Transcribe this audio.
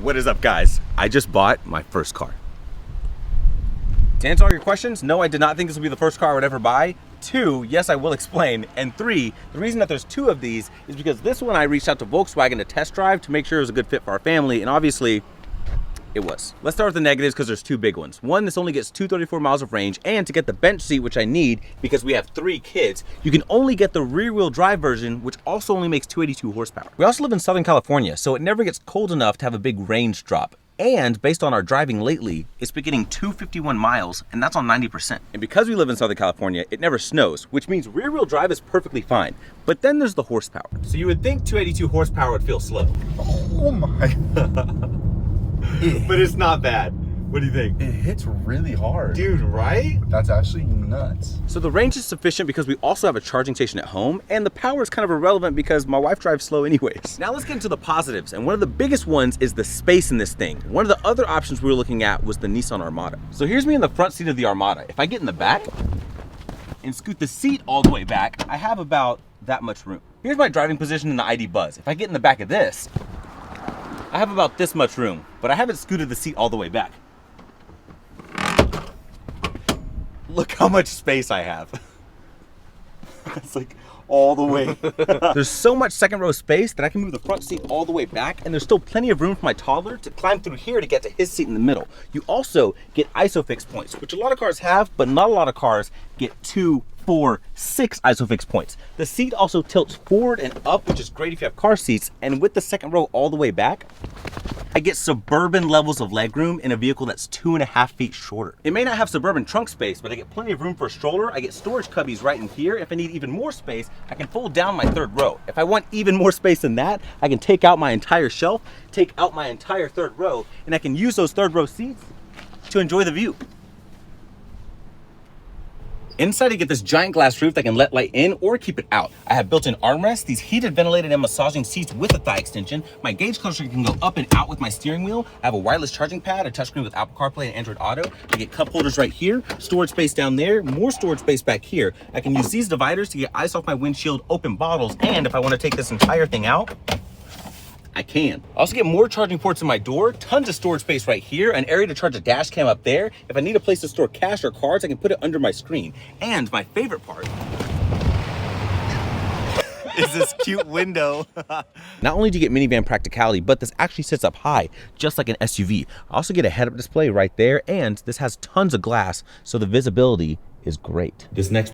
What is up, guys? I just bought my first car. To answer all your questions, no, I did not think this would be the first car I would ever buy. 2, yes, I will explain. And 3, the reason that there's 2 of these is because this one I reached out to Volkswagen to test drive to make sure it was a good fit for our family, and obviously, it was. Let's start with the negatives because there's 2 big ones. 1, this only gets 234 miles of range, and to get the bench seat, which I need because we have 3 kids, you can only get the rear-wheel drive version, which also only makes 282 horsepower. We also live in Southern California, so it never gets cold enough to have a big range drop. And based on our driving lately, it's been getting 251 miles, and that's on 90%. And because we live in Southern California, it never snows, which means rear-wheel drive is perfectly fine. But then there's the horsepower. So you would think 282 horsepower would feel slow. Oh my. But it's not bad. What do you think? It hits really hard. Dude, right? That's actually nuts. So the range is sufficient because we also have a charging station at home, and the power is kind of irrelevant because my wife drives slow anyways. Now let's get into the positives, and one of the biggest ones is the space in this thing. One of the other options we were looking at was the Nissan Armada. So here's me in the front seat of the Armada. If I get in the back and scoot the seat all the way back, I have about that much room. Here's my driving position in the ID Buzz. If I get in the back of this, I have about this much room, but I haven't scooted the seat all the way back. Look how much space I have. It's like all the way. There's so much second row space that I can move the front seat all the way back, and there's still plenty of room for my toddler to climb through here to get to his seat in the middle. You also get ISOFIX points, which a lot of cars have, but not a lot of cars get 2, 4, 6 ISOFIX points. The seat also tilts forward and up, which is great if you have car seats, and with the second row all the way back, I get suburban levels of legroom in a vehicle that's 2.5 feet shorter. It may not have suburban trunk space, but I get plenty of room for a stroller. I get storage cubbies right in here. If I need even more space, I can fold down my 3rd row. If I want even more space than that, I can take out my entire shelf, take out my entire 3rd row, and I can use those 3rd row seats to enjoy the view. Inside, I get this giant glass roof that can let light in or keep it out. I have built-in armrests, these heated, ventilated, and massaging seats with a thigh extension. My gauge cluster can go up and out with my steering wheel. I have a wireless charging pad, a touchscreen with Apple CarPlay and Android Auto. I get cup holders right here, storage space down there, more storage space back here. I can use these dividers to get ice off my windshield, open bottles, and if I want to take this entire thing out, I can. I also get more charging ports in my door, tons of storage space right here, an area to charge a dash cam up there. If I need a place to store cash or cards, I can put it under my screen. And my favorite part is this cute window. Not only do you get minivan practicality, but this actually sits up high, just like an SUV. I also get a head-up display right there, and this has tons of glass, so the visibility is great. This next